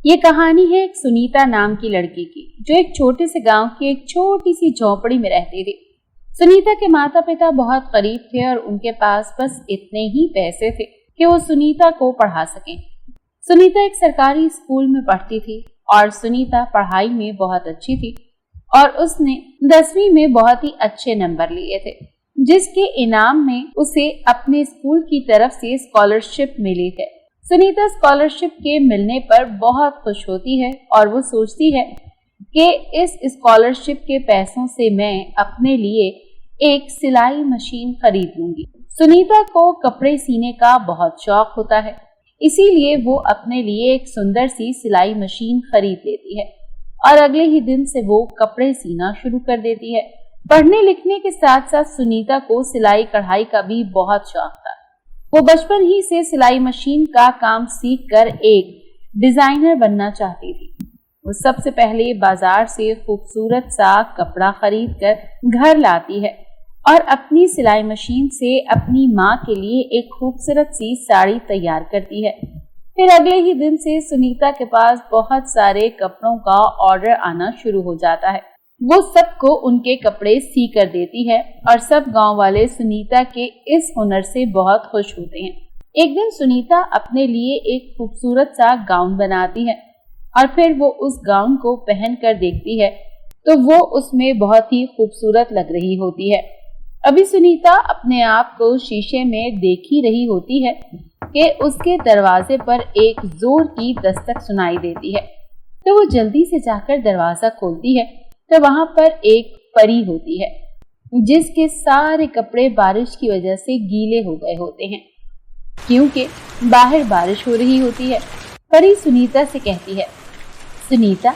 ये कहानी है एक सुनीता नाम की लड़की की, जो एक छोटे से गांव की एक छोटी सी झोपड़ी में रहती थी। सुनीता के माता पिता बहुत गरीब थे और उनके पास बस इतने ही पैसे थे कि वो सुनीता को पढ़ा सकें। सुनीता एक सरकारी स्कूल में पढ़ती थी और सुनीता पढ़ाई में बहुत अच्छी थी और उसने 10वीं में बहुत ही अच्छे नंबर लिए थे, जिसके इनाम में उसे अपने स्कूल की तरफ से स्कॉलरशिप मिली है। सुनीता स्कॉलरशिप के मिलने पर बहुत खुश होती है और वो सोचती है कि इस स्कॉलरशिप के पैसों से मैं अपने लिए एक सिलाई मशीन खरीद लूंगी। सुनीता को कपड़े सीने का बहुत शौक होता है, इसीलिए वो अपने लिए एक सुंदर सी सिलाई मशीन खरीद लेती है और अगले ही दिन से वो कपड़े सीना शुरू कर देती है। पढ़ने लिखने के साथ साथ सुनीता को सिलाई कढ़ाई का भी बहुत शौक था। वो बचपन ही से सिलाई मशीन का काम सीखकर एक डिजाइनर बनना चाहती थी। वो सबसे पहले बाजार से खूबसूरत सा कपड़ा खरीद कर घर लाती है और अपनी सिलाई मशीन से अपनी माँ के लिए एक खूबसूरत सी साड़ी तैयार करती है। फिर अगले ही दिन से सुनीता के पास बहुत सारे कपड़ों का ऑर्डर आना शुरू हो जाता है। वो सबको उनके कपड़े सी कर देती है और सब गांव वाले सुनीता के इस हुनर से बहुत खुश होते हैं। एक दिन सुनीता अपने लिए एक खूबसूरत सा गाउन बनाती है और फिर वो उस गाउन को पहन कर देखती है तो वो उसमें बहुत ही खूबसूरत लग रही होती है। अभी सुनीता अपने आप को शीशे में देख ही रही होती है कि उसके दरवाजे पर एक जोर की दस्तक सुनाई देती है। तो वो जल्दी से जाकर दरवाजा खोलती है तो वहां पर एक परी होती है, जिसके सारे कपड़े बारिश की वजह से गीले हो गए होते हैं क्योंकि बाहर बारिश हो रही होती है। परी सुनीता से कहती है, सुनीता,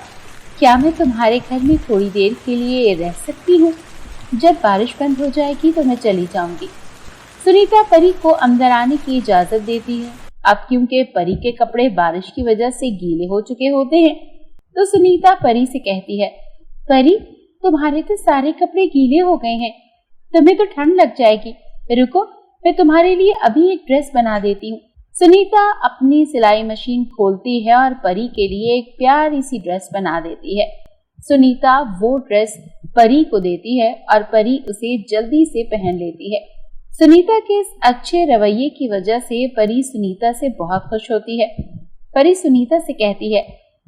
क्या मैं तुम्हारे घर में थोड़ी देर के लिए रह सकती हूँ? जब बारिश बंद हो जाएगी तो मैं चली जाऊंगी। सुनीता परी को अंदर आने की इजाजत देती है। अब क्योंकि परी के कपड़े बारिश की वजह से गीले हो चुके होते हैं तो सुनीता परी से कहती है, परी, तुम्हारे तो सारे कपड़े गीले हो गए हैं, तुम्हें तो ठंड लग जाएगी। रुको, मैं तुम्हारे लिए अभी एक ड्रेस बना देती हूँ। सुनीता अपनी सिलाई मशीन खोलती है और परी के लिए एक प्यारी सी ड्रेस बना देती है। सुनीता वो ड्रेस परी को देती है और परी उसे जल्दी से पहन लेती है। सुनीता के इस अच्छे रवैये की वजह से परी सुनीता से बहुत खुश होती है। परी सुनीता से कहती है,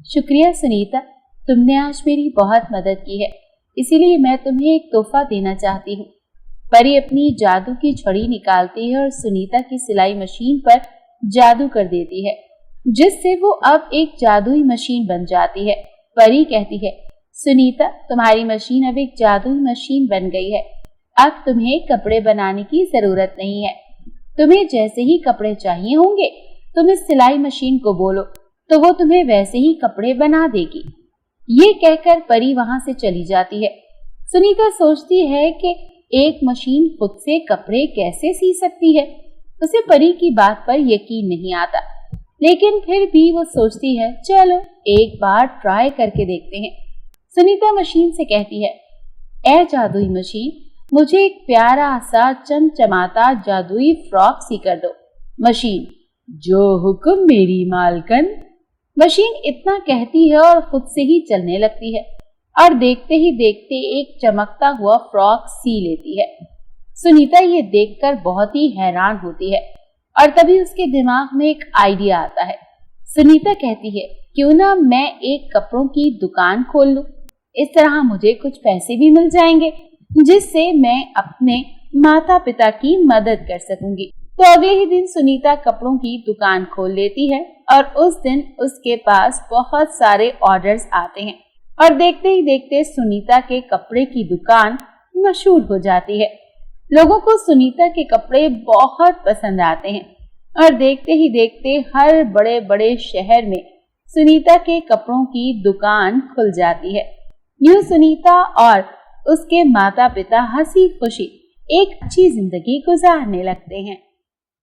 शुक्रिया सुनीता, तुमने आज मेरी बहुत मदद की है, इसीलिए मैं तुम्हें एक तोहफा देना चाहती हूँ। परी अपनी जादू की छड़ी निकालती है और सुनीता की सिलाई मशीन पर जादू कर देती है, जिससे वो अब एक जादुई मशीन बन जाती है। परी कहती है, सुनीता, तुम्हारी मशीन अब एक जादुई मशीन बन गई है। अब तुम्हें कपड़े बनाने की जरूरत नहीं है। तुम्हें जैसे ही कपड़े चाहिए होंगे तुम इस सिलाई मशीन को बोलो तो वो तुम्हें वैसे ही कपड़े बना देगी। ये कहकर परी वहां से चली जाती है। सुनीता सोचती है कि एक मशीन खुद से कपड़े कैसे सी सकती है। उसे परी की बात पर यकीन नहीं आता, लेकिन फिर भी वो सोचती है, चलो एक बार ट्राई करके देखते हैं। सुनीता मशीन से कहती है, ए जादुई मशीन, मुझे एक प्यारा सा चमचमाता जादुई फ्रॉक सी कर दो। मशीन, जो हुक्म मेरी मालकन। मशीन इतना कहती है और खुद से ही चलने लगती है और देखते ही देखते एक चमकता हुआ फ्रॉक सी लेती है। सुनीता ये देखकर बहुत ही हैरान होती है और तभी उसके दिमाग में एक आइडिया आता है। सुनीता कहती है, क्यों ना मैं एक कपड़ों की दुकान खोल लूं, इस तरह मुझे कुछ पैसे भी मिल जाएंगे जिससे मैं अपने माता पिता की मदद कर सकूंगी। तो अगले ही दिन सुनीता कपड़ों की दुकान खोल लेती है और उस दिन उसके पास बहुत सारे ऑर्डर्स आते हैं और देखते ही देखते सुनीता के कपड़े की दुकान मशहूर हो जाती है। लोगों को सुनीता के कपड़े बहुत पसंद आते हैं और देखते ही देखते हर बड़े बड़े शहर में सुनीता के कपड़ों की दुकान खुल जाती है। यूं सुनीता और उसके माता पिता हंसी खुशी एक अच्छी जिंदगी गुजारने लगते हैं।